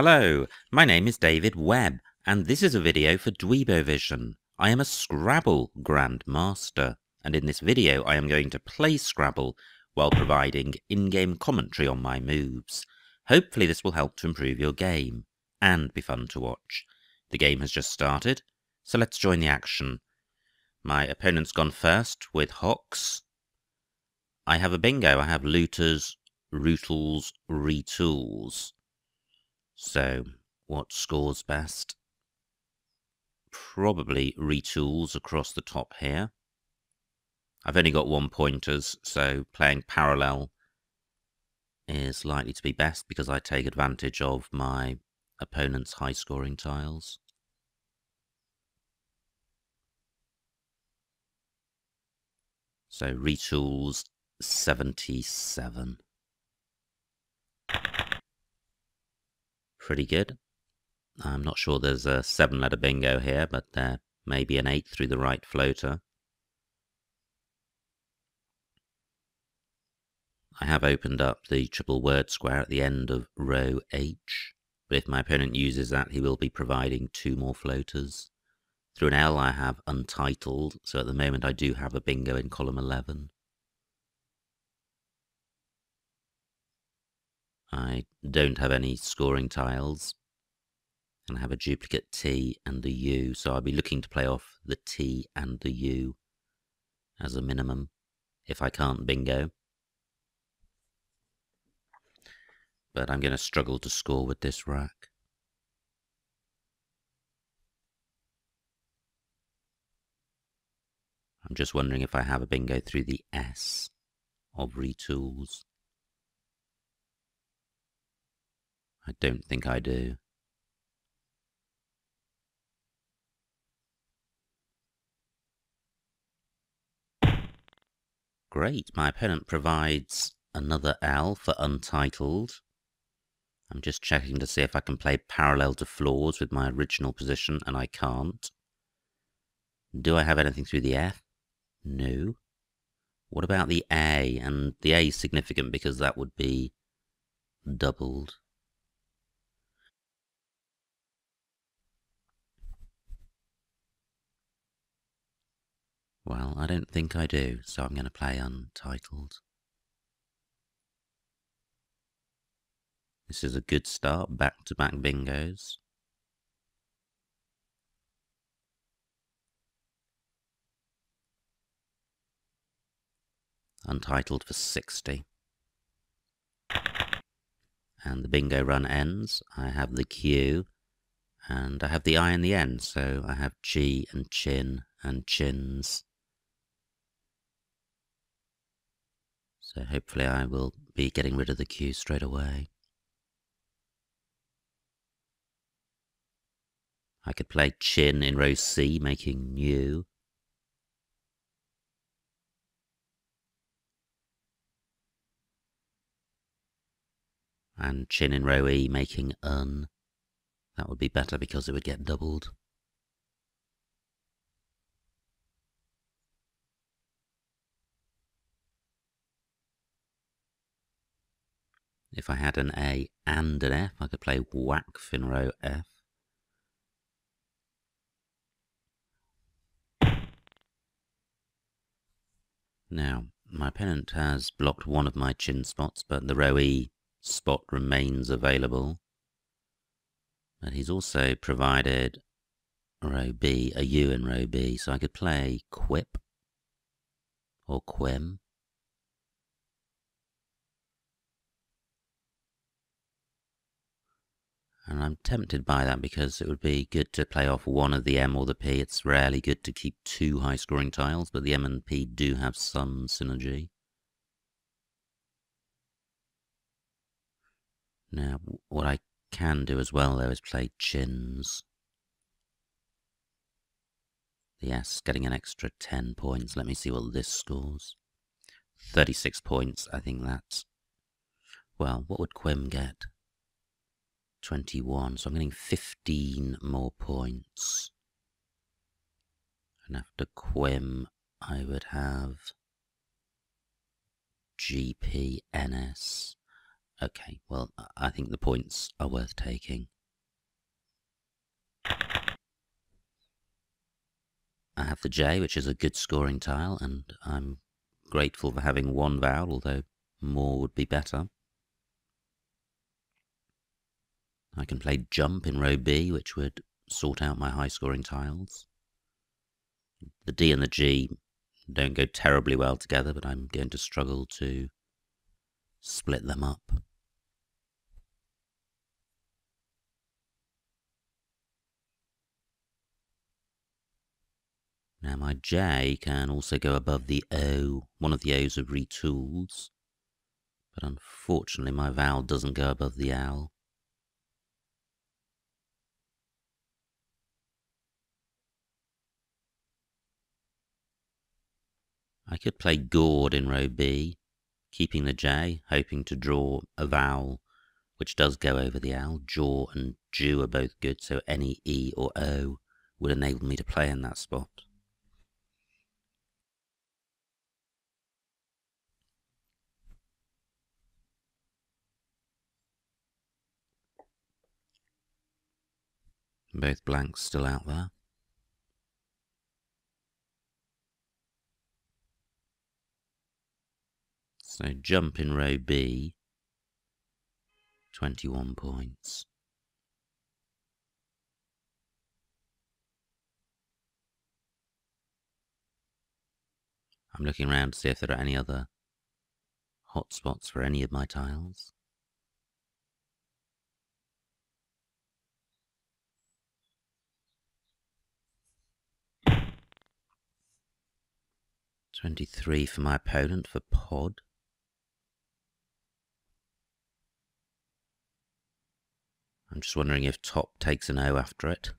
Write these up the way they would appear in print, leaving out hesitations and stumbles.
Hello, my name is David Webb, and this is a video for Dweebovision. I am a Scrabble grandmaster, and in this video I am going to play Scrabble while providing in-game commentary on my moves. Hopefully this will help to improve your game, and be fun to watch. The game has just started, so let's join the action. My opponent's gone first with Hawks. I have a bingo. I have looters, rootles, retools. So, what scores best? Probably retools across the top here. I've only got 1 pointers, so playing parallel is likely to be best because I take advantage of my opponent's high scoring tiles. So retools 77. Pretty good. I'm not sure there's a 7-letter bingo here, but there may be an 8 through the right floater. I have opened up the triple word square at the end of row H, but if my opponent uses that, he will be providing 2 more floaters. Through an L I have untitled, so at the moment I do have a bingo in column 11. I don't have any scoring tiles, and I have a duplicate T and a U, so I'll be looking to play off the T and the U as a minimum, if I can't bingo. But I'm going to struggle to score with this rack. I'm just wondering if I have a bingo through the S of retools. I don't think I do. Great, my opponent provides another L for untitled. I'm just checking to see if I can play parallel to floors with my original position, and I can't. Do I have anything through the F? No. What about the A? And the A is significant because that would be doubled. Well, I don't think I do, so I'm going to play untitled. This is a good start, back-to-back bingos. Untitled for 60. And the bingo run ends. I have the Q, and I have the I in the end, so I have G and chin and chins. So hopefully I will be getting rid of the Q straight away. I could play chin in row C, making new. And chin in row E, making un. That would be better because it would get doubled. If I had an A and an F, I could play whack in row F. Now, my opponent has blocked one of my chin spots, but the row E spot remains available. But he's also provided row B, a U in row B, so I could play quip or quim. And I'm tempted by that because it would be good to play off one of the M or the P. It's rarely good to keep 2 high-scoring tiles, but the M and P do have some synergy. Now, what I can do as well, though, is play chins. The S getting an extra 10 points. Let me see what this scores. 36 points. I think that's... Well, what would Quim get? 21, so I'm getting 15 more points. And after Quim, I would have GP, NS. Okay, well, I think the points are worth taking. I have the J, which is a good scoring tile, and I'm grateful for having one vowel, although more would be better. I can play jump in row B, which would sort out my high-scoring tiles. The D and the G don't go terribly well together, but I'm going to struggle to split them up. Now my J can also go above the O, one of the O's of retools, but unfortunately my vowel doesn't go above the L. I could play gourd in row B, keeping the J, hoping to draw a vowel which does go over the L. Jaw and Jew are both good, so any E or O would enable me to play in that spot. Both blanks still out there. So jump in row B, 21 points. I'm looking around to see if there are any other hotspots for any of my tiles. $23 for my opponent for pod. I'm just wondering if top takes an O after it.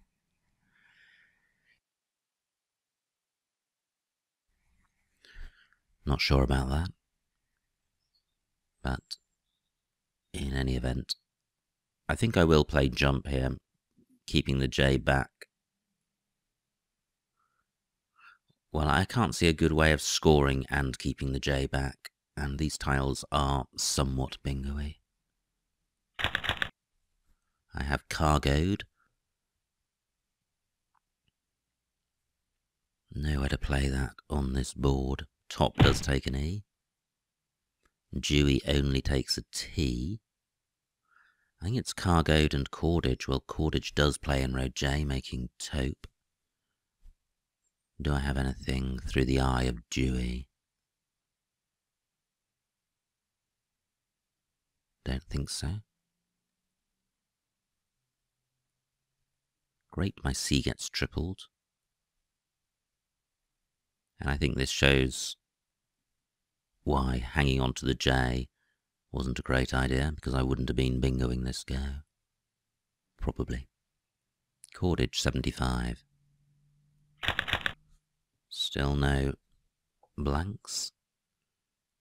Not sure about that. But in any event, I think I will play jump here, keeping the J back. Well, I can't see a good way of scoring and keeping the J back, and these tiles are somewhat bingo-y. I have cargoed. Nowhere to play that on this board. Top does take an E. Dewey only takes a T. I think it's cargoed and cordage. Well, cordage does play in row J, making taupe. Do I have anything through the eye of Dewey? Don't think so. Great, my C gets tripled. And I think this shows why hanging on to the J wasn't a great idea, because I wouldn't have been bingoing this go. Probably. Cordage 75. Still no blanks.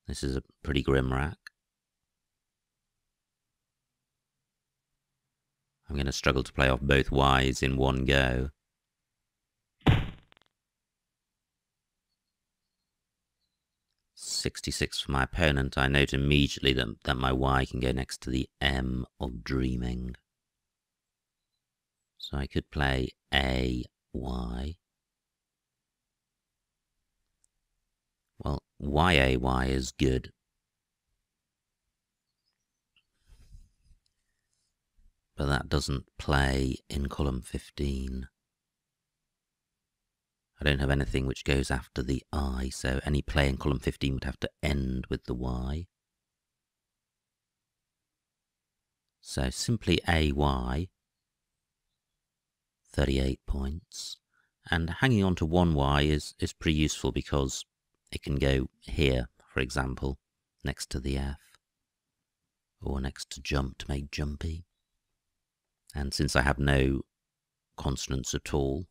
This is a pretty grim rack. I'm going to struggle to play off both Ys in one go. $66 for my opponent. I note immediately that my Y can go next to the M of dreaming. So I could play A, Y. Well, YAY is good. But that doesn't play in column 15. I don't have anything which goes after the I, so any play in column 15 would have to end with the Y. So simply AY, 38 points. And hanging on to one Y is pretty useful because it can go here, for example, next to the F, or next to jump to make jumpy. And since I have no consonants at all,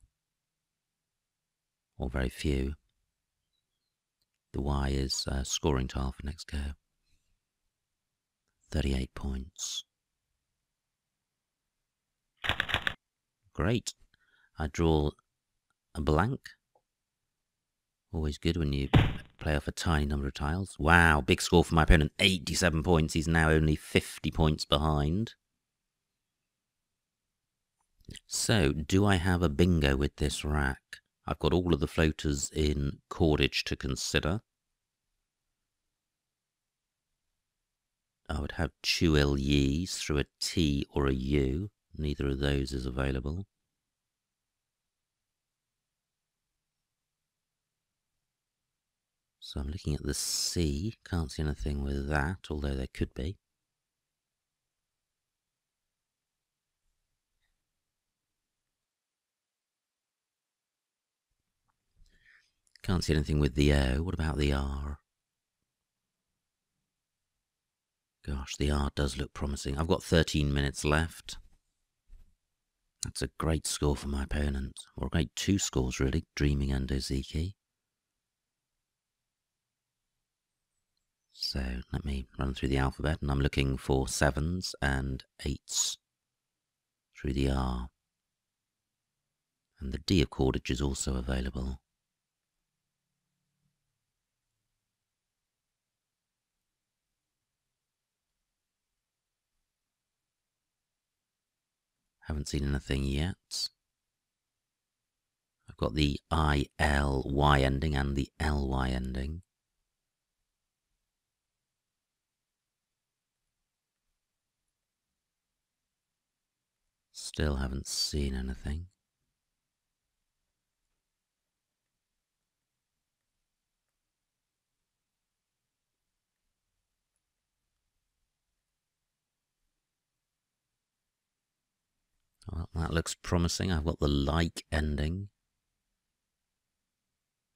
or very few, the Y is a scoring tile for next go. 38 points. Great. I draw a blank. Always good when you play off a tiny number of tiles. Wow, big score for my opponent, 87 points. He's now only 50 points behind. So, do I have a bingo with this rack? I've got all of the floaters in cordage to consider. I would have Chuil Yees through a T or a U. Neither of those is available. So I'm looking at the C. Can't see anything with that, although there could be. Can't see anything with the O. What about the R? Gosh, the R does look promising. I've got 13 minutes left. That's a great score for my opponent. Or a great two scores, really. Dreaming and Ozeki. So let me run through the alphabet, and I'm looking for 7s and 8s through the R. And the D of cordage is also available. Haven't seen anything yet. I've got the ILY ending and the LY ending. Still haven't seen anything. Well, that looks promising. I've got the like ending.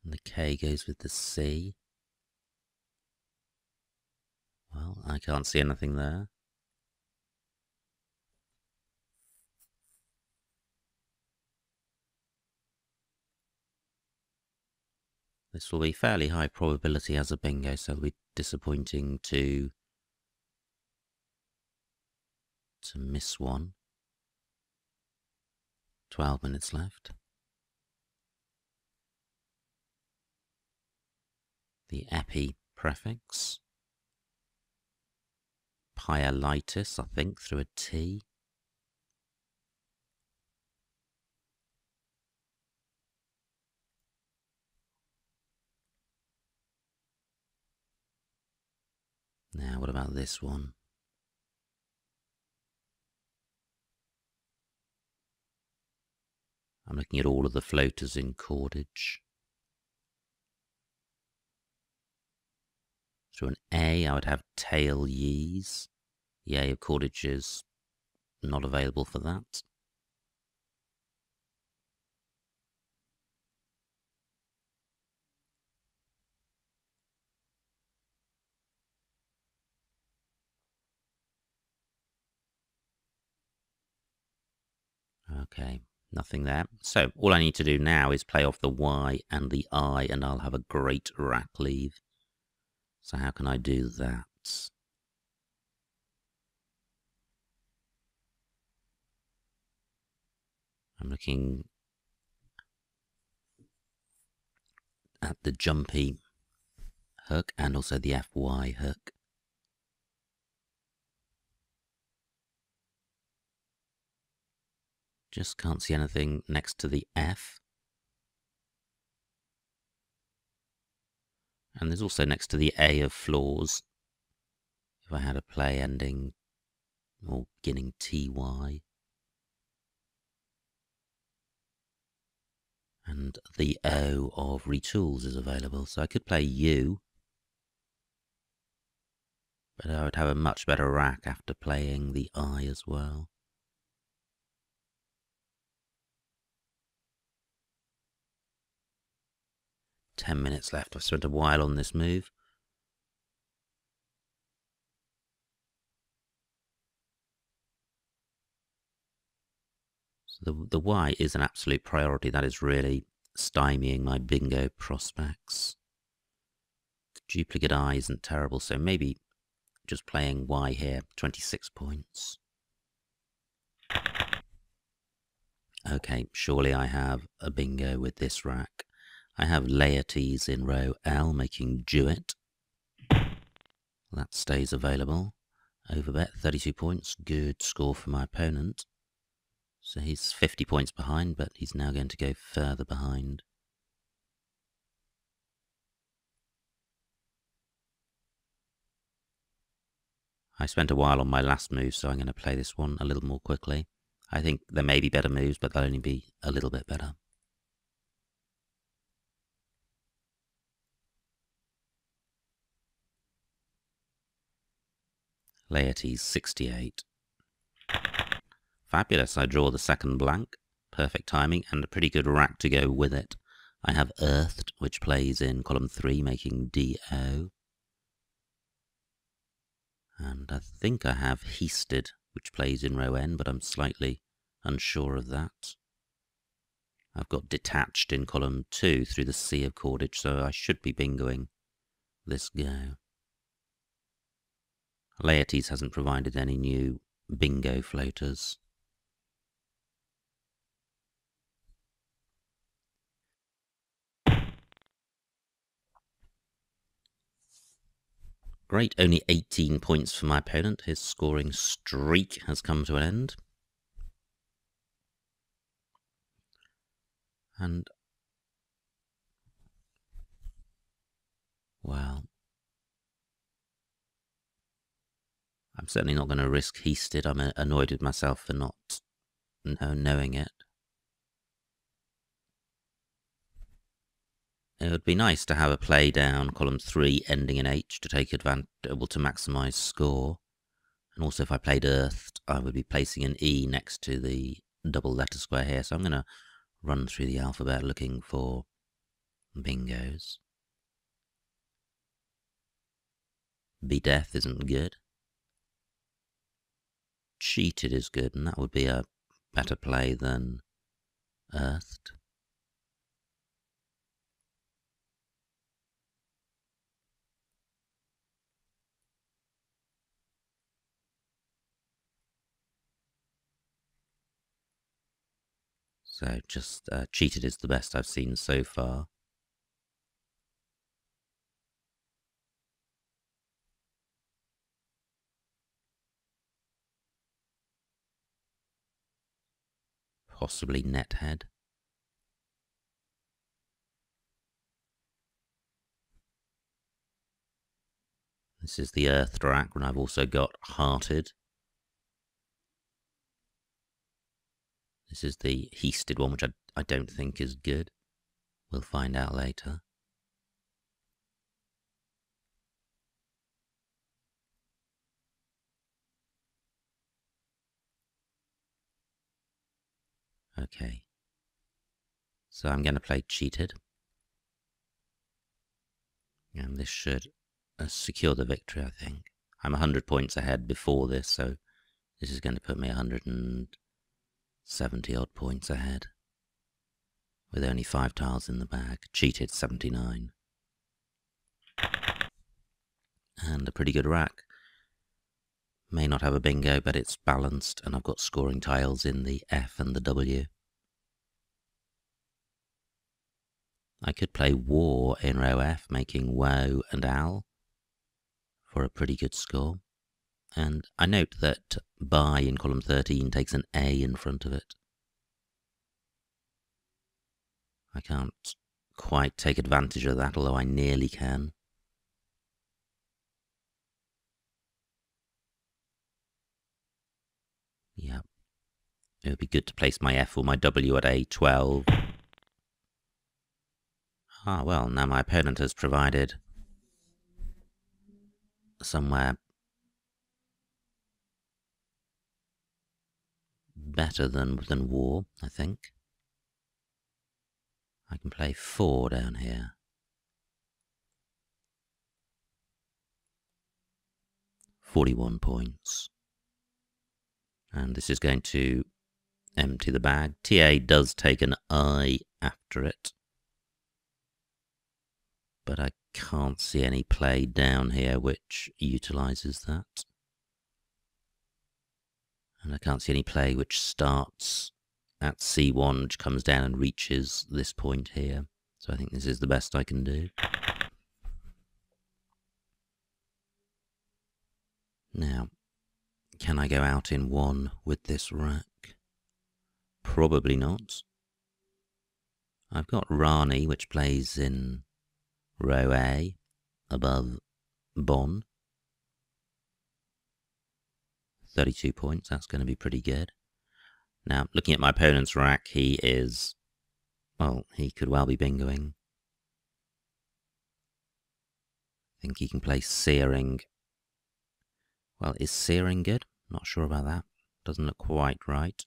And the K goes with the C. Well, I can't see anything there. This will be fairly high probability as a bingo, so it'll be disappointing to miss one. 12 minutes left. The epi prefix. Pyelitis, I think, through a T. Now, what about this one? I'm looking at all of the floaters in cordage. Through an A, I would have tail yees. The A of cordage is not available for that. Okay, nothing there. So all I need to do now is play off the Y and the I, and I'll have a great rack lead. So how can I do that? I'm looking at the jumpy hook and also the FY hook. Just can't see anything next to the F. And there's also next to the A of floors. If I had a play ending or beginning TY. And the O of retools is available, so I could play U. But I would have a much better rack after playing the I as well. "10 minutes left. I've spent a while on this move. So the Y is an absolute priority. That is really stymieing my bingo prospects. The duplicate I isn't terrible, so maybe just playing Y here, 26 points. Okay, surely I have a bingo with this rack. I have Laertes in row L making duet. That stays available. Overbet, 32 points. Good score for my opponent. So he's 50 points behind, but he's now going to go further behind. I spent a while on my last move, so I'm going to play this one a little more quickly. I think there may be better moves, but they'll only be a little bit better. Laertes 68. Fabulous, I draw the second blank. Perfect timing and a pretty good rack to go with it. I have Earthed, which plays in column 3, making DO. And I think I have Heasted, which plays in row N, but I'm slightly unsure of that. I've got Detached in column 2 through the sea of cordage, so I should be bingoing this go. Laertes hasn't provided any new bingo floaters. Great, only 18 points for my opponent. His scoring streak has come to an end. And, well, I'm certainly not going to risk Heasted. I'm annoyed with myself for not knowing it. It would be nice to have a play down column 3 ending in H to take advantage, able to maximise score. And also if I played Earthed, I would be placing an E next to the double letter square here. So I'm going to run through the alphabet looking for bingos. Be Death isn't good. Cheated is good, and that would be a better play than Earthed. So just Cheated is the best I've seen so far. Possibly Nethead. This is the Earthed rack, and I've also got Hearted. This is the Heasted one, which I don't think is good. We'll find out later. Okay. So I'm going to play Cheated. And this should secure the victory, I think. I'm 100 points ahead before this, so this is going to put me 170 odd points ahead. With only 5 tiles in the bag. Cheated 79. And a pretty good rack. May not have a bingo, but it's balanced, and I've got scoring tiles in the F and the W. I could play War in row F, making Woe and Al for a pretty good score. And I note that Buy in column 13 takes an A in front of it. I can't quite take advantage of that, although I nearly can. Yep. It would be good to place my F or my W at A12. Ah, well, now my opponent has provided somewhere better than War, I think. I can play 4 down here. 41 points. And this is going to empty the bag. TA does take an I after it. But I can't see any play down here which utilises that. And I can't see any play which starts at C1, which comes down and reaches this point here. So I think this is the best I can do. Now, can I go out in one with this rack? Probably not. I've got Rani, which plays in row A, above Bon. 32 points, that's going to be pretty good. Now, looking at my opponent's rack, he is... well, he could well be bingoing. I think he can play Searing. Well, is Searing good? Not sure about that. Doesn't look quite right.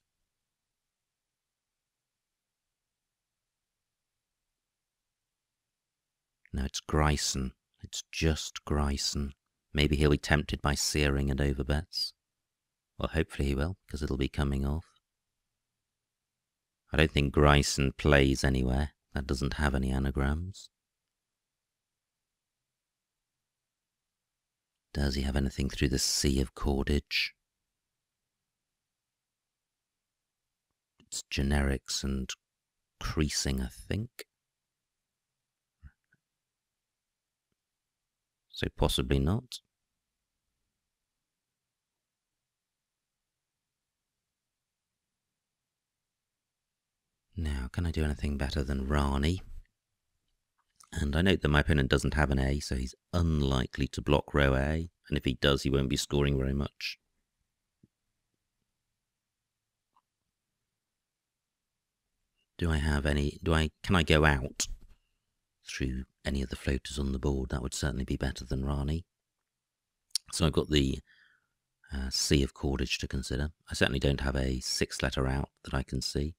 No, it's Gryson. It's just Gryson. Maybe he'll be tempted by Searing and overbets. Well, hopefully he will, because it'll be coming off. I don't think Gryson plays anywhere that doesn't have any anagrams. Does he have anything through the sea of cordage? It's generics and creasing, I think. So possibly not. Now, can I do anything better than Rani? And I note that my opponent doesn't have an A, so he's unlikely to block row A. And if he does, he won't be scoring very much. Do I have any... can I go out through any of the floaters on the board? That would certainly be better than Rani. So I've got the sea of cordage to consider. I certainly don't have a 6-letter out that I can see.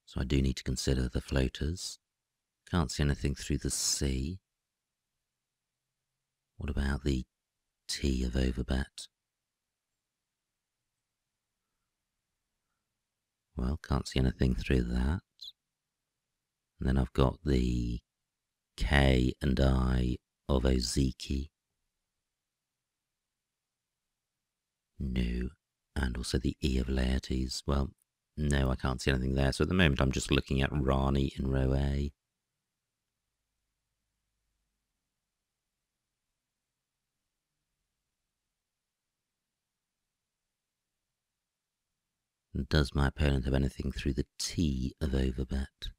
So I do need to consider the floaters. Can't see anything through the C. What about the T of overbet? Well, can't see anything through that. And then I've got the K and I of Ozeki. No. And also the E of Laertes. Well, no, I can't see anything there. So at the moment I'm just looking at Rani in row A. Does my opponent have anything through the T of overbet?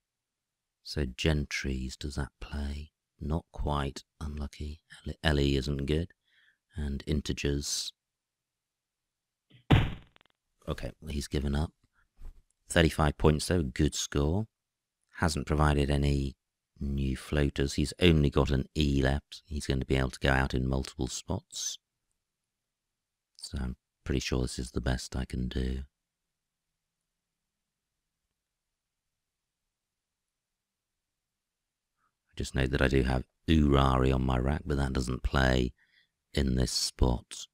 So Gentries, does that play? Not quite. Unlucky. Ellie isn't good. And integers. Okay, well, he's given up. 35 points though, good score. Hasn't provided any new floaters. He's only got an E left. He's going to be able to go out in multiple spots. So I'm pretty sure this is the best I can do. I just note that I do have Urari on my rack, but that doesn't play in this spot.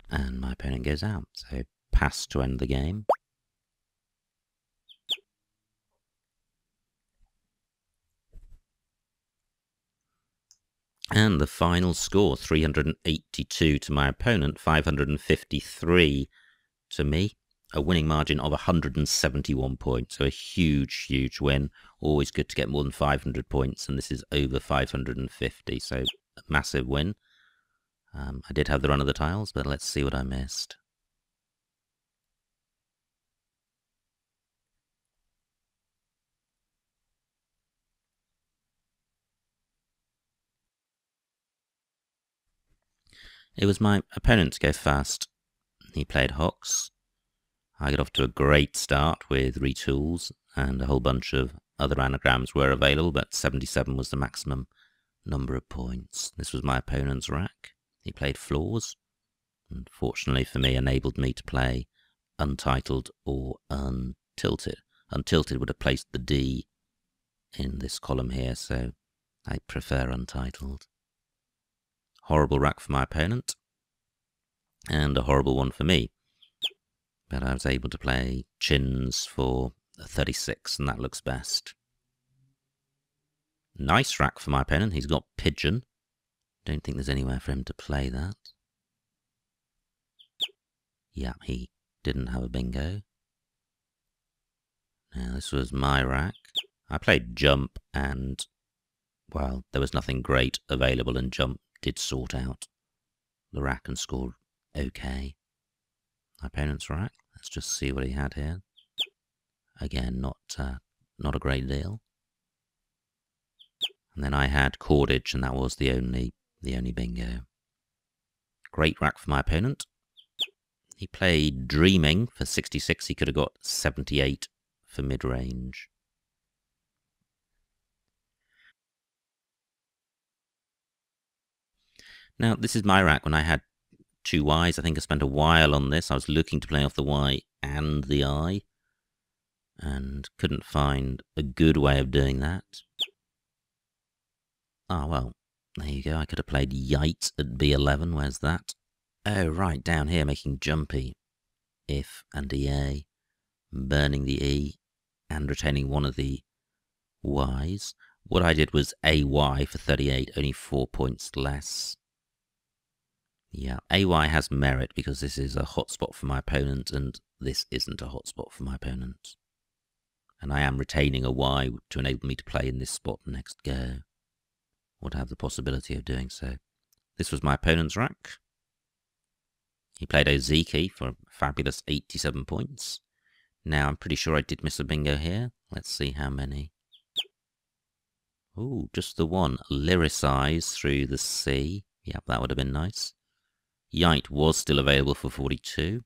And my opponent goes out, so pass to end the game. And the final score, 382 to my opponent, 553 to me. A winning margin of 171 points, so a huge, huge win. Always good to get more than 500 points, and this is over 550, so a massive win. I did have the run of the tiles, but let's see what I missed. It was my opponent to go first. He played Hox. I got off to a great start with retools, and a whole bunch of other anagrams were available, but 77 was the maximum number of points. This was my opponent's rack. He played Floors, and fortunately for me, enabled me to play Untitled or Untilted. Untilted would have placed the D in this column here, so I prefer Untitled. Horrible rack for my opponent, and a horrible one for me. But I was able to play Chins for 36, and that looks best. Nice rack for my opponent. He's got Pigeon. Don't think there's anywhere for him to play that. Yeah, he didn't have a bingo. Now, this was my rack. I played jump and, well, there was nothing great available, and jump did sort out the rack and scored okay. My opponent's rack. Let's just see what he had here. Again, not a great deal. And then I had cordage, and that was the only bingo. Great rack for my opponent. He played dreaming for 66. He could have got 78 for mid-range. Now, this is my rack when I had 2 Ys. I think I spent a while on this. I was looking to play off the Y and the I, and couldn't find a good way of doing that. Ah, well, there you go. I could have played Yite at B11. Where's that? Oh, right, down here, making jumpy. If and EA, burning the E, and retaining one of the Ys. What I did was AY for 38, only 4 points less. Yeah, AY has merit because this is a hotspot for my opponent, and this isn't a hotspot for my opponent. And I am retaining a Y to enable me to play in this spot next go, or to have the possibility of doing so. This was my opponent's rack. He played Ozeki for a fabulous 87 points. Now, I'm pretty sure I did miss a bingo here. Let's see how many. Ooh, just the one. Lyricize through the C. Yep, that would have been nice. Yite was still available for 42.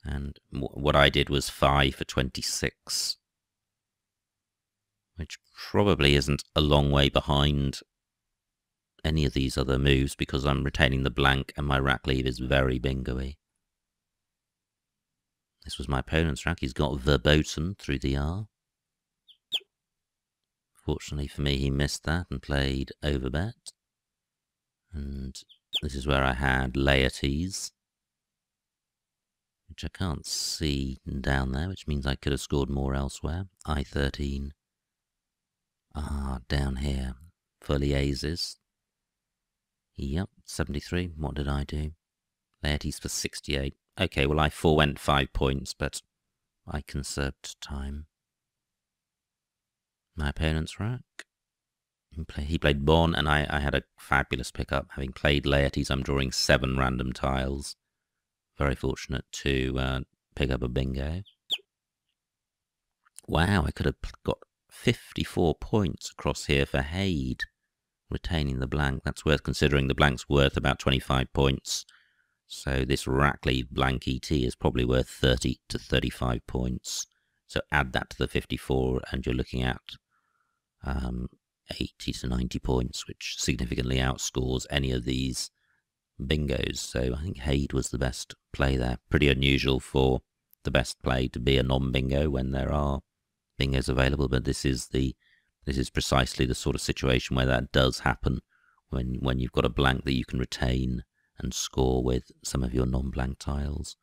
And what I did was 5 for 26. Which probably isn't a long way behind any of these other moves, because I'm retaining the blank and my rack leave is very bingo-y. This was my opponent's rack. He's got verboten through the R. Fortunately for me, he missed that and played overbet. And this is where I had Laertes, which I can't see down there, which means I could have scored more elsewhere. I13. Ah, down here for Liases. Yep, 73. What did I do? Laertes for 68. Okay, well, I forewent 5 points, but I conserved time. My opponent's rack. He played Bon, and I had a fabulous pickup. Having played Laertes, I'm drawing 7 random tiles. Very fortunate to pick up a bingo. Wow, I could have got 54 points across here for Haid, retaining the blank. That's worth considering. The blank's worth about 25 points. So this rack lead blank ET is probably worth 30 to 35 points. So add that to the 54 and you're looking at 80 to 90 points, which significantly outscores any of these bingos. So I think Haid was the best play there. Pretty unusual for the best play to be a non-bingo when there are bingos available, but this is precisely the sort of situation where that does happen, when you've got a blank that you can retain and score with some of your non-blank tiles.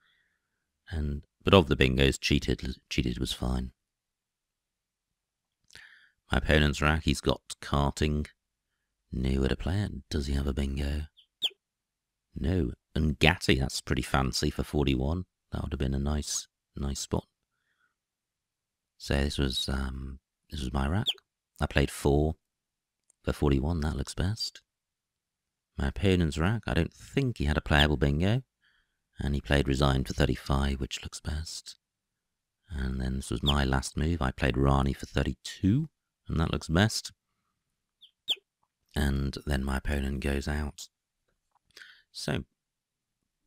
But of the bingos, cheated was fine. My opponent's rack, he's got karting. Knew where to play it. Does he have a bingo? No. And Gatti, that's pretty fancy for 41. That would have been a nice spot. So this was my rack. I played 4 for 41. That looks best. My opponent's rack, I don't think he had a playable bingo, and he played Resign for 35, which looks best. And then this was my last move. I played Rani for 32, and that looks best. And then my opponent goes out. So,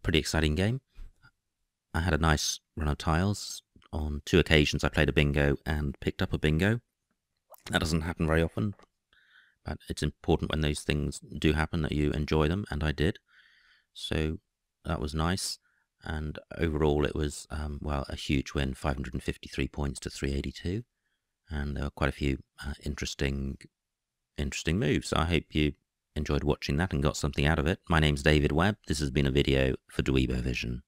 pretty exciting game. I had a nice run of tiles. On 2 occasions I played a bingo and picked up a bingo. That doesn't happen very often, but it's important when those things do happen that you enjoy them, and I did. So that was nice, and overall it was, well, a huge win, 553 points to 382, and there were quite a few interesting moves. So I hope you enjoyed watching that and got something out of it. My name's David Webb. This has been a video for Dweebovision.